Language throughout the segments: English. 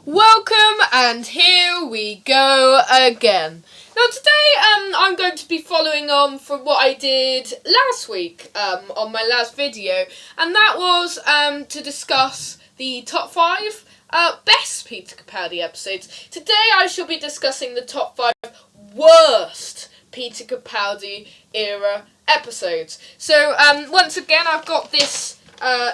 Welcome, and here we go again. Now today I'm going to be following on from what I did last week on my last video, and that was to discuss the top 5 best Peter Capaldi episodes. Today I shall be discussing the top 5 worst Peter Capaldi era episodes. So once again I've got this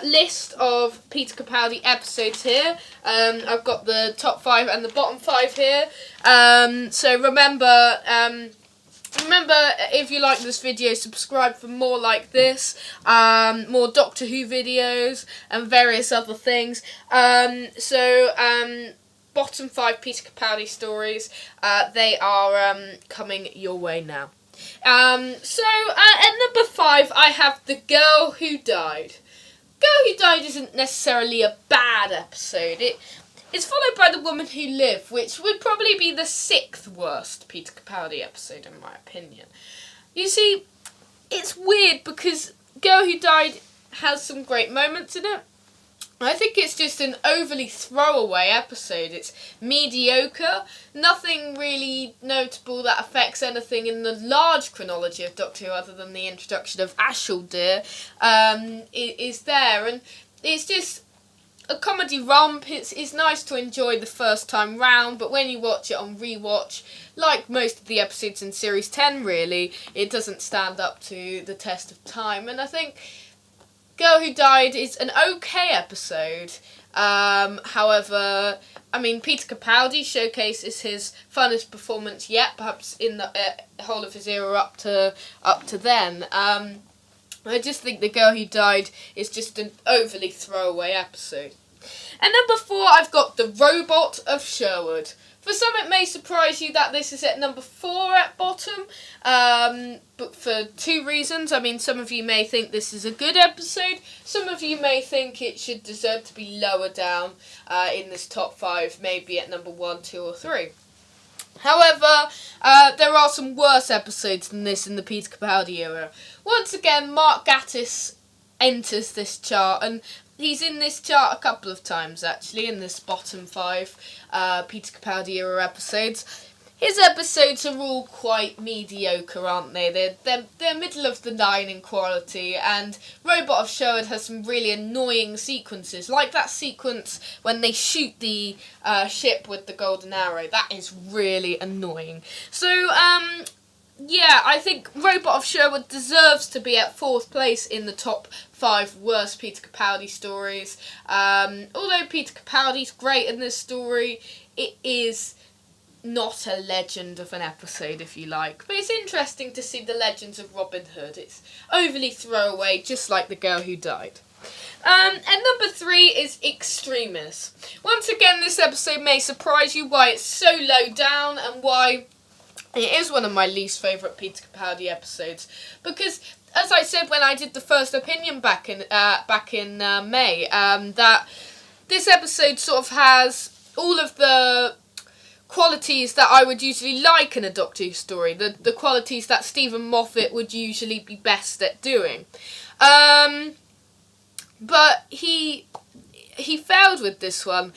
list of Peter Capaldi episodes here. I've got the top 5 and the bottom 5 here. So remember, if you like this video, subscribe for more like this, more Doctor Who videos and various other things. Bottom 5 Peter Capaldi stories, they are coming your way now. At number 5 I have The Girl Who Died. Girl Who Died isn't necessarily a bad episode. It's followed by The Woman Who Lived, which would probably be the 6th worst Peter Capaldi episode in my opinion. You see, it's weird because Girl Who Died has some great moments in it. I think it's just an overly throwaway episode. It's mediocre, nothing really notable that affects anything in the large chronology of Doctor Who other than the introduction of Ashildr is there, and it's just a comedy romp. It's nice to enjoy the first time round, but when you watch it on rewatch, like most of the episodes in Series 10 really, it doesn't stand up to the test of time, and I think Girl Who Died is an okay episode. However, I mean, Peter Capaldi showcases his funnest performance yet, perhaps in the whole of his era up to then. I just think The Girl Who Died is just an overly throwaway episode. And number 4, I've got The Robot of Sherwood. For some it may surprise you that this is at number 4 at bottom, but for 2 reasons. I mean, some of you may think this is a good episode, some of you may think it should deserve to be lower down in this top 5, maybe at number 1, 2 or 3. However, there are some worse episodes than this in the Peter Capaldi era. Once again, Mark Gatiss enters this chart, and he's in this chart a couple of times actually, in this bottom 5 Peter Capaldi era episodes. His episodes are all quite mediocre, aren't they? They're middle of the line in quality, and Robot of Sherwood has some really annoying sequences, like that sequence when they shoot the ship with the golden arrow. That is really annoying. So, yeah, I think Robot of Sherwood deserves to be at 4th place in the top 5 worst Peter Capaldi stories. Although Peter Capaldi's great in this story, it is not a legend of an episode, if you like. But it's interesting to see the Legends of Robin Hood. It's overly throwaway, just like The Girl Who Died. And number 3 is Extremis. Once again, this episode may surprise you why it's so low down and why it is one of my least favourite Peter Capaldi episodes, because, as I said when I did the first opinion back in May, that this episode sort of has all of the qualities that I would usually like in a Doctor Who story, the qualities that Stephen Moffat would usually be best at doing. But he failed with this one.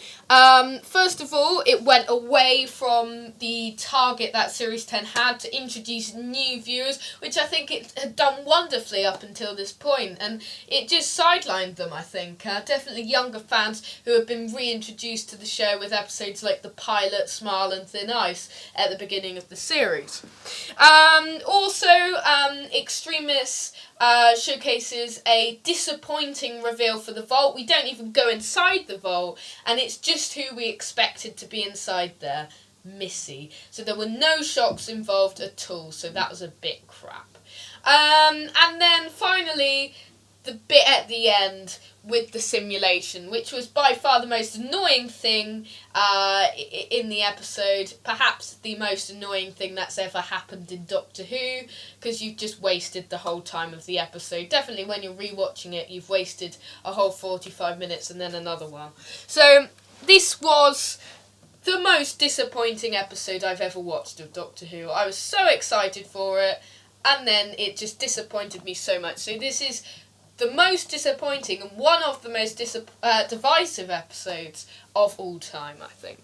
First of all, it went away from the target that Series 10 had to introduce new viewers, which I think it had done wonderfully up until this point, and it just sidelined them, I think. Definitely younger fans who have been reintroduced to the show with episodes like The Pilot, Smile and Thin Ice at the beginning of the series. Extremis showcases a disappointing reveal for the vault. We don't even go inside the vault, and it's just who we expected to be inside there, Missy. So there were no shocks involved at all, so that was a bit crap. And then finally, the bit at the end with the simulation, which was by far the most annoying thing in the episode, perhaps the most annoying thing that's ever happened in Doctor Who, because you've just wasted the whole time of the episode. Definitely when you're rewatching it, you've wasted a whole 45 minutes and then another one. So this was the most disappointing episode I've ever watched of Doctor Who. I was so excited for it, and then it just disappointed me so much. So this is the most disappointing and one of the most divisive episodes of all time, I think.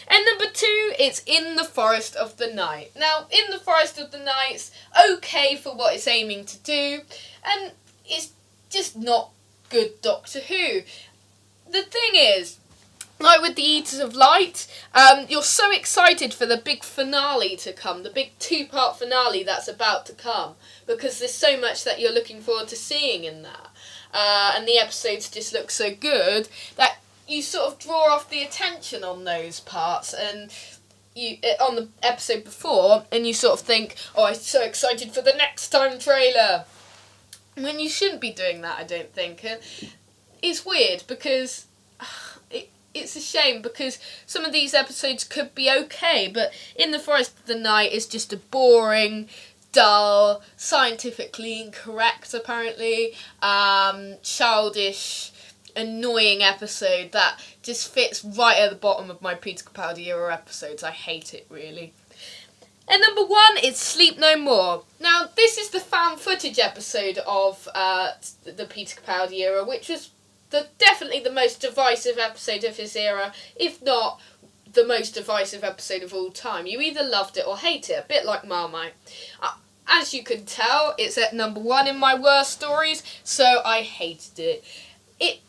And number 2, it's In the Forest of the Night. Now, In the Forest of the Night's okay for what it's aiming to do, and it's just not good Doctor Who. The thing is, like with the Eaters of Light, you're so excited for the big finale to come, the big 2-part finale that's about to come, because there's so much that you're looking forward to seeing in that. And the episodes just look so good that you sort of draw off the attention on those parts, and you on the episode before, and you sort of think, oh, I'm so excited for the next time trailer. When you shouldn't be doing that, I don't think. And it's weird because it's a shame, because some of these episodes could be okay, but In the Forest of the Night is just a boring, dull, scientifically incorrect, apparently, childish, annoying episode that just fits right at the bottom of my Peter Capaldi era episodes. I hate it, really. And number 1 is Sleep No More. Now, this is the found footage episode of the Peter Capaldi era, which was definitely the most divisive episode of his era, if not the most divisive episode of all time. You either loved it or hate it, a bit like Marmite. As you can tell, it's at number 1 in my worst stories, so I hated it.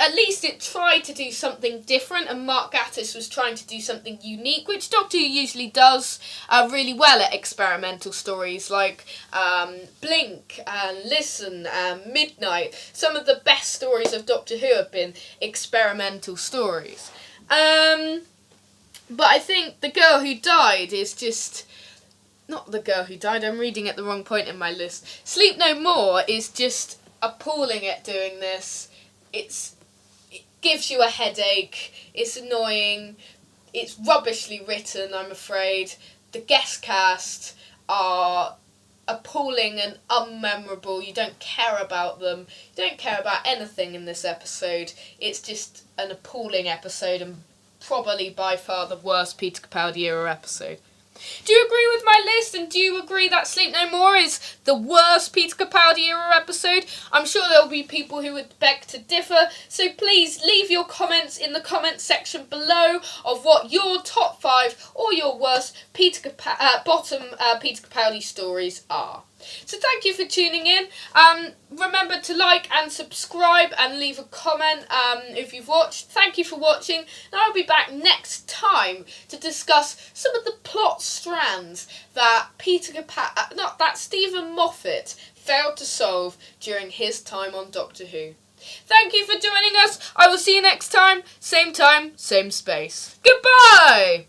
At least it tried to do something different, and Mark Gatiss was trying to do something unique, which Doctor Who usually does really well at experimental stories like Blink and Listen and Midnight. Some of the best stories of Doctor Who have been experimental stories. But I think The Girl Who Died is just... Not The Girl Who Died, I'm reading at the wrong point in my list. Sleep No More is just appalling at doing this. It gives you a headache, it's annoying, it's rubbishly written, I'm afraid. The guest cast are appalling and unmemorable. You don't care about them. You don't care about anything in this episode. It's just an appalling episode, and probably by far the worst Peter Capaldi era episode. Do you agree with my list, and do you agree that Sleep No More is the worst Peter Capaldi era episode? I'm sure there will be people who would beg to differ, so please leave your comments in the comments section below of what your top 5 or your worst bottom Peter Capaldi stories are. So thank you for tuning in. Remember to like and subscribe and leave a comment if you've watched. Thank you for watching. Now I'll be back next time to discuss some of the plot strands that Stephen Moffat failed to solve during his time on Doctor Who. Thank you for joining us. I will see you next time. Same time, same space. Goodbye!